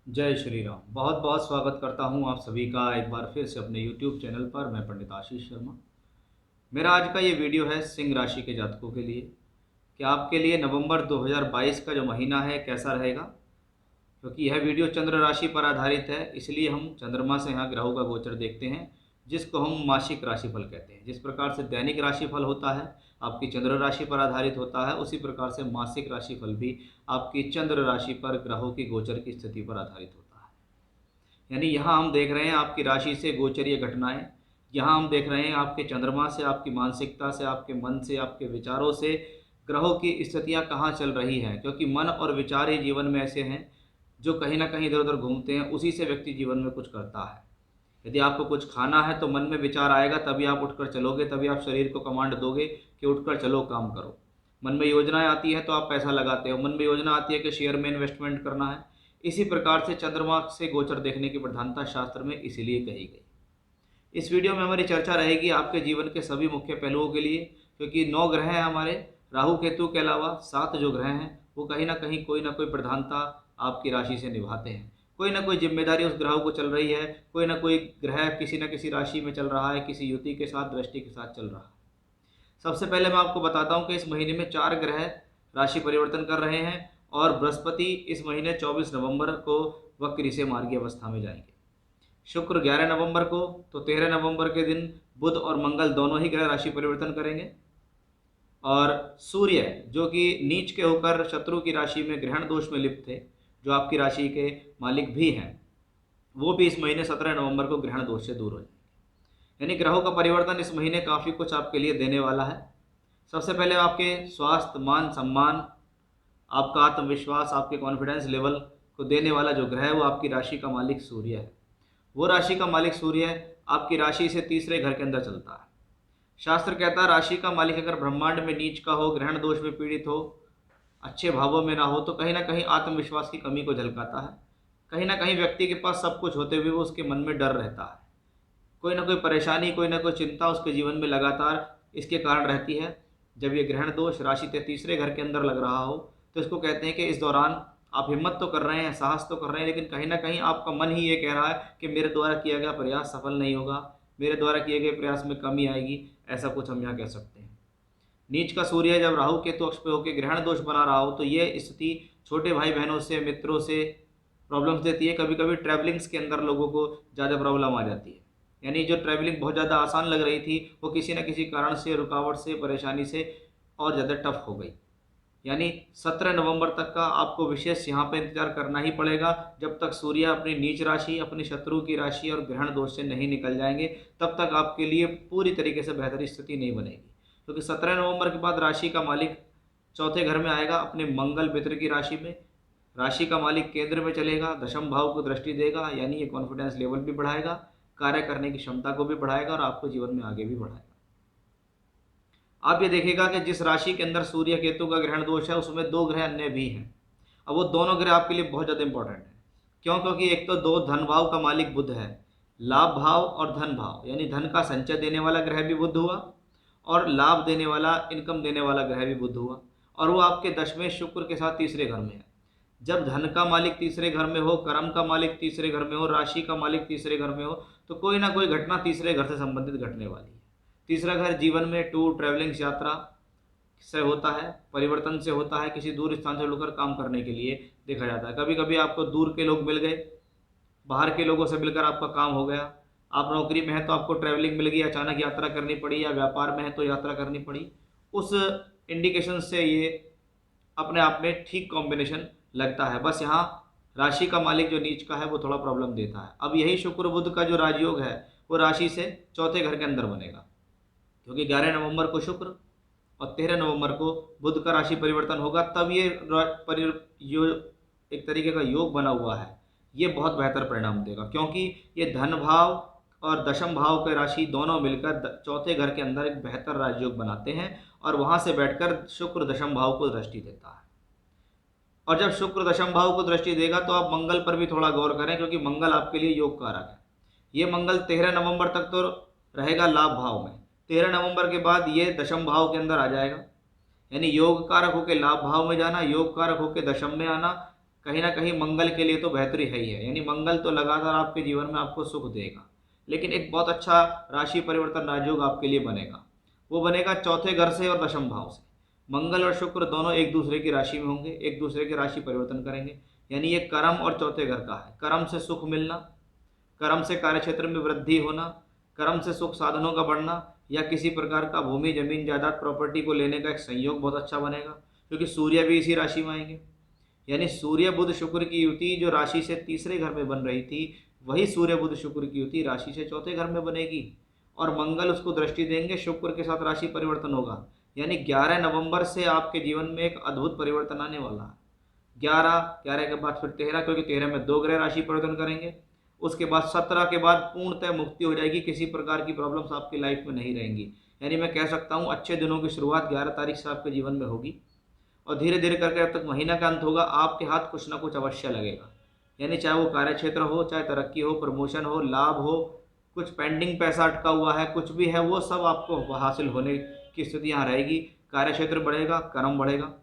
जय श्री राम। बहुत बहुत स्वागत करता हूं आप सभी का एक बार फिर से अपने YouTube चैनल पर। मैं पंडित आशीष शर्मा। मेरा आज का ये वीडियो है सिंह राशि के जातकों के लिए कि आपके लिए नवंबर 2022 का जो महीना है कैसा रहेगा। क्योंकि यह वीडियो चंद्र राशि पर आधारित है, इसलिए हम चंद्रमा से यहाँ ग्रहों का गोचर देखते हैं, जिसको हम मासिक राशिफल कहते हैं। जिस प्रकार से दैनिक राशिफल होता है आपकी चंद्र राशि पर आधारित होता है, उसी प्रकार से मासिक राशिफल भी आपकी चंद्र राशि पर ग्रहों की गोचर की स्थिति पर आधारित होता है। यानी यहाँ हम देख रहे हैं आपकी राशि से गोचरीय घटनाएं। यहाँ हम देख रहे हैं आपके चंद्रमा से, आपकी मानसिकता से, आपके मन से, आपके विचारों से ग्रहों की स्थितियाँ कहाँ चल रही हैं। क्योंकि मन और विचार ही जीवन में ऐसे हैं जो कहीं ना कहीं इधर उधर घूमते हैं, उसी से व्यक्ति जीवन में कुछ करता है। यदि आपको कुछ खाना है तो मन में विचार आएगा, तभी आप उठकर चलोगे, तभी आप शरीर को कमांड दोगे कि उठकर चलो, काम करो। मन में योजनाएं आती है तो आप पैसा लगाते हो, मन में योजना आती है कि शेयर में इन्वेस्टमेंट करना है। इसी प्रकार से चंद्रमा से गोचर देखने की प्रधानता शास्त्र में इसीलिए कही गई। इस वीडियो में हमारी चर्चा रहेगी आपके जीवन के सभी मुख्य पहलुओं के लिए। क्योंकि 9 ग्रह हैं हमारे, राहु केतु के अलावा 7 जो ग्रह हैं वो कहीं ना कोई प्रधानता आपकी राशि से निभाते हैं। कोई ना कोई जिम्मेदारी उस ग्रह को चल रही है, कोई ना कोई ग्रह किसी न किसी राशि में चल रहा है, किसी युति के साथ, दृष्टि के साथ चल रहा है। सबसे पहले मैं आपको बताता हूँ कि इस महीने में 4 ग्रह राशि परिवर्तन कर रहे हैं और बृहस्पति इस महीने 24 नवंबर को वक्री से मार्गी अवस्था में जाएंगे। शुक्र 11 नवंबर को, तो 13 नवंबर के दिन बुध और मंगल दोनों ही ग्रह राशि परिवर्तन करेंगे। और सूर्य जो कि नीच के होकर शत्रु की राशि में ग्रहण दोष में लिप्त थे, जो आपकी राशि के मालिक भी हैं, वो भी इस महीने 17 नवंबर को ग्रहण दोष से दूर हो जाएंगे। यानी ग्रहों का परिवर्तन इस महीने काफ़ी कुछ आपके लिए देने वाला है। सबसे पहले आपके स्वास्थ्य, मान सम्मान, आपका आत्मविश्वास, आपके कॉन्फिडेंस लेवल को देने वाला जो ग्रह है वो आपकी राशि का मालिक सूर्य है। वो राशि का मालिक सूर्य आपकी राशि से तीसरे घर के अंदर चलता है। शास्त्र कहता है राशि का मालिक अगर ब्रह्मांड में नीच का हो, ग्रहण दोष में पीड़ित हो, अच्छे भावों में ना हो, तो कहीं ना कहीं आत्मविश्वास की कमी को झलकाता है। कहीं ना कहीं व्यक्ति के पास सब कुछ होते हुए वो उसके मन में डर रहता है। कोई ना कोई परेशानी, कोई ना कोई चिंता उसके जीवन में लगातार इसके कारण रहती है। जब ये ग्रहण दोष राशि के तीसरे घर के अंदर लग रहा हो तो इसको कहते हैं कि इस दौरान आप हिम्मत तो कर रहे हैं, साहस तो कर रहे हैं, लेकिन कहीं ना कहीं आपका मन ही ये कह रहा है कि मेरे द्वारा किया गया प्रयास सफल नहीं होगा, मेरे द्वारा किए गए प्रयास में कमी आएगी। ऐसा कुछ हम यहाँ कह सकते हैं। नीच का सूर्य जब राहु केतु अक्ष पे होकर ग्रहण दोष बना रहा हो तो ये स्थिति छोटे भाई बहनों से, मित्रों से प्रॉब्लम्स देती है। कभी कभी ट्रैवलिंग्स के अंदर लोगों को ज़्यादा प्रॉब्लम आ जाती है। यानी जो ट्रैवलिंग बहुत ज़्यादा आसान लग रही थी वो किसी न किसी कारण से, रुकावट से, परेशानी से और ज़्यादा टफ हो गई। यानी 17 नवंबर तक का आपको विशेष यहाँ पे इंतजार करना ही पड़ेगा। जब तक सूर्य अपनी नीच राशि, अपनी शत्रु की राशि और ग्रहण दोष से नहीं निकल जाएंगे, तब तक आपके लिए पूरी तरीके से बेहतर स्थिति नहीं बनेगी। क्योंकि 17 नवंबर के बाद राशि का मालिक चौथे घर में आएगा, अपने मंगल मित्र की राशि में। राशि का मालिक केंद्र में चलेगा, दशम भाव को दृष्टि देगा, यानी ये कॉन्फिडेंस लेवल भी बढ़ाएगा, कार्य करने की क्षमता को भी बढ़ाएगा और आपको जीवन में आगे भी बढ़ाएगा। आप ये देखिएगा कि जिस राशि के अंदर सूर्य केतु का ग्रहण दोष है उसमें 2 ग्रह अन्य भी हैं। अब वो दोनों ग्रह आपके लिए बहुत ज़्यादा इंपॉर्टेंट है। क्यों? क्योंकि एक तो 2 धन भाव का मालिक बुध है, लाभ भाव और धन भाव, यानी धन का संचय देने वाला ग्रह भी बुध हुआ और लाभ देने वाला, इनकम देने वाला ग्रह भी बुध हुआ। और वो आपके दशमें शुक्र के साथ तीसरे घर में है। जब धन का मालिक तीसरे घर में हो, कर्म का मालिक तीसरे घर में हो, राशि का मालिक तीसरे घर में हो, तो कोई ना कोई घटना तीसरे घर से संबंधित घटने वाली है। तीसरा घर जीवन में टूर, ट्रैवलिंग, यात्रा से होता है, परिवर्तन से होता है, किसी दूर स्थान से होकर काम करने के लिए देखा जाता है। कभी कभी आपको दूर के लोग मिल गए, बाहर के लोगों से मिलकर आपका काम हो गया। आप नौकरी में है तो आपको ट्रैवलिंग मिल गई, अचानक यात्रा करनी पड़ी, या व्यापार में है तो यात्रा करनी पड़ी। उस इंडिकेशन से ये अपने आप में ठीक कॉम्बिनेशन लगता है। बस यहाँ राशि का मालिक जो नीच का है वो थोड़ा प्रॉब्लम देता है। अब यही शुक्र बुध का जो राजयोग है वो राशि से चौथे घर के अंदर बनेगा। क्योंकि 11 नवंबर को शुक्र और 13 नवंबर को बुध का राशि परिवर्तन होगा, तब ये एक तरीके का योग बना हुआ है, ये बहुत बेहतर परिणाम देगा। क्योंकि ये धन भाव और दशम भाव के राशि दोनों मिलकर चौथे घर के अंदर एक बेहतर राजयोग बनाते हैं और वहाँ से बैठकर शुक्र दशम भाव को दृष्टि देता है। और जब शुक्र दशम भाव को दृष्टि देगा तो आप मंगल पर भी थोड़ा गौर करें, क्योंकि मंगल आपके लिए योग कारक है। ये मंगल 13 नवंबर तक तो रहेगा लाभ भाव में, 13 नवंबर के बाद ये दशम भाव के अंदर आ जाएगा। यानी योग कारक होकर लाभ भाव में जाना, योग कारक होकर दशम में आना, कहीं ना कहीं मंगल के लिए तो बेहतरी है ही है, यानी मंगल तो लगातार आपके जीवन में आपको सुख देगा। लेकिन एक बहुत अच्छा राशि परिवर्तन राजयोग आपके लिए बनेगा, वो बनेगा चौथे घर से और दशम भाव से। मंगल और शुक्र दोनों एक दूसरे की राशि में होंगे, एक दूसरे की राशि परिवर्तन करेंगे। यानी ये कर्म और चौथे घर का है। कर्म से सुख मिलना, कर्म से कार्यक्षेत्र में वृद्धि होना, कर्म से सुख साधनों का बढ़ना, या किसी प्रकार का भूमि जमीन जायदाद प्रॉपर्टी को लेने का एक संयोग बहुत अच्छा बनेगा, क्योंकि सूर्य भी इसी राशि में आएंगे। यानी सूर्य बुध शुक्र की युति जो राशि से तीसरे घर में बन रही थी, वही सूर्य बुध शुक्र की युति राशि से चौथे घर में बनेगी, और मंगल उसको दृष्टि देंगे, शुक्र के साथ राशि परिवर्तन होगा। यानी 11 नवंबर से आपके जीवन में एक अद्भुत परिवर्तन आने वाला है। 11 के बाद फिर 13, क्योंकि 13 में 2 ग्रह राशि परिवर्तन करेंगे। उसके बाद 17 के बाद पूर्णतः मुक्ति हो जाएगी, किसी प्रकार की प्रॉब्लम्स आपकी लाइफ में नहीं रहेंगी। यानी मैं कह सकता हूँ अच्छे दिनों की शुरुआत 11 तारीख से आपके जीवन में होगी, और धीरे धीरे करके जब तक महीना का अंत होगा आपके हाथ कुछ ना कुछ अवश्य लगेगा। यानी चाहे वो कार्य क्षेत्र हो, चाहे तरक्की हो, प्रमोशन हो, लाभ हो, कुछ पेंडिंग पैसा अटका हुआ है, कुछ भी है, वो सब आपको हासिल होने की स्थिति यहाँ रहेगी। कार्य क्षेत्र बढ़ेगा, कर्म बढ़ेगा,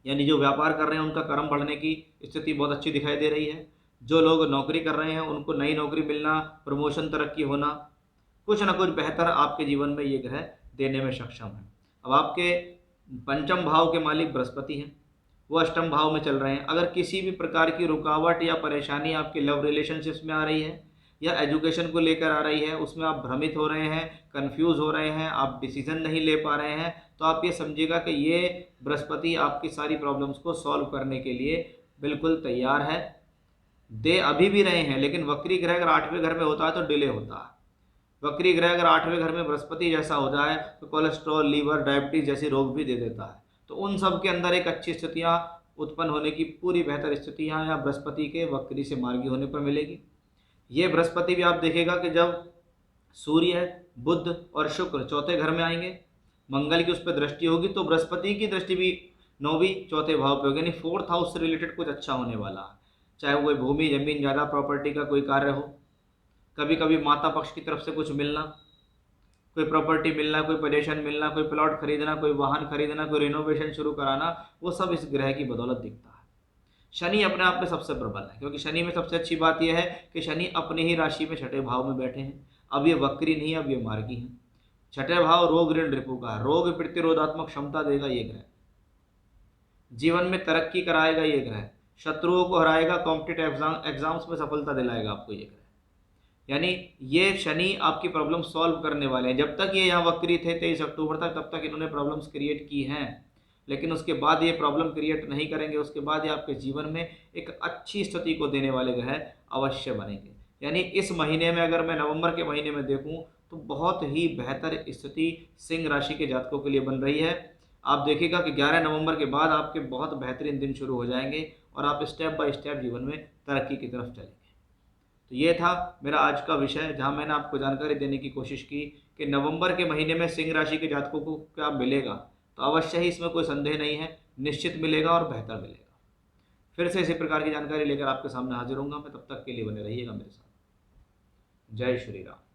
यानी जो व्यापार कर रहे हैं उनका कर्म बढ़ने की स्थिति बहुत अच्छी दिखाई दे रही है। जो लोग नौकरी कर रहे हैं उनको नई नौकरी मिलना, प्रमोशन, तरक्की होना, कुछ ना कुछ बेहतर आपके जीवन में ये ग्रह देने में सक्षम है। अब आपके पंचम भाव के मालिक बृहस्पति हैं, वो अष्टम भाव में चल रहे हैं। अगर किसी भी प्रकार की रुकावट या परेशानी आपके लव रिलेशनशिप्स में आ रही है, या एजुकेशन को लेकर आ रही है, उसमें आप भ्रमित हो रहे हैं, कंफ्यूज हो रहे हैं, आप डिसीजन नहीं ले पा रहे हैं, तो आप ये समझिएगा कि ये बृहस्पति आपकी सारी प्रॉब्लम्स को सॉल्व करने के लिए बिल्कुल तैयार है। दे अभी भी रहे हैं, लेकिन वक्री ग्रह अगर 8वें घर में होता है तो डिले होता है। वक्री ग्रह अगर 8वें घर में बृहस्पति जैसा हो जाए तो कोलेस्ट्रॉल, लीवर, डायबिटीज जैसे रोग भी दे देता है। तो उन सब के अंदर एक अच्छी स्थितियाँ उत्पन्न होने की पूरी बेहतर स्थितियाँ या बृहस्पति के वक्री से मार्गी होने पर मिलेगी। ये बृहस्पति भी आप देखेगा कि जब सूर्य, बुध और शुक्र चौथे घर में आएंगे, मंगल की उस पर दृष्टि होगी, तो बृहस्पति की दृष्टि भी 9वीं चौथे भाव पे होगी, यानी 4th हाउस से रिलेटेड कुछ अच्छा होने वाला है। चाहे वो भूमि जमीन ज़्यादा प्रॉपर्टी का कोई कार्य हो, कभी कभी माता पक्ष की तरफ से कुछ मिलना, कोई प्रॉपर्टी मिलना, कोई पोजीशन मिलना, कोई प्लॉट खरीदना, कोई वाहन खरीदना, कोई रिनोवेशन शुरू कराना, वो सब इस ग्रह की बदौलत दिखता है। शनि अपने आप में सबसे प्रबल है, क्योंकि शनि में सबसे अच्छी बात यह है कि शनि अपनी ही राशि में छठे भाव में बैठे हैं। अब ये वक्री नहीं है, अब ये मार्गी हैं। छठे भाव रोग ऋण रिपु का है, रोग प्रतिरोधात्मक क्षमता देगा ये ग्रह, जीवन में तरक्की कराएगा ये ग्रह, शत्रुओं को हराएगा, कॉम्पिटिटिव एग्जाम्स में सफलता दिलाएगा आपको ये ग्रह। यानी ये शनि आपकी प्रॉब्लम सॉल्व करने वाले हैं। जब तक ये यहाँ वक्री थे 23 अक्टूबर तक, तब तक इन्होंने प्रॉब्लम्स क्रिएट की हैं, लेकिन उसके बाद ये प्रॉब्लम क्रिएट नहीं करेंगे। उसके बाद ये आपके जीवन में एक अच्छी स्थिति को देने वाले ग्रह अवश्य बनेंगे। यानी इस महीने में अगर मैं नवंबर के महीने में देखूं तो बहुत ही बेहतर स्थिति सिंह राशि के जातकों के लिए बन रही है। आप देखिएगा कि 11 नवंबर के बाद आपके बहुत बेहतरीन दिन शुरू हो जाएंगे और आप स्टेप बाय स्टेप जीवन में तरक्की की तरफ चलेंगे। तो ये था मेरा आज का विषय, जहाँ मैंने आपको जानकारी देने की कोशिश की कि नवंबर के महीने में सिंह राशि के जातकों को क्या मिलेगा। तो अवश्य ही इसमें कोई संदेह नहीं है, निश्चित मिलेगा और बेहतर मिलेगा। फिर से इसी प्रकार की जानकारी लेकर आपके सामने हाजिर होऊंगा मैं, तब तक के लिए बने रहिएगा मेरे साथ। जय श्री राम।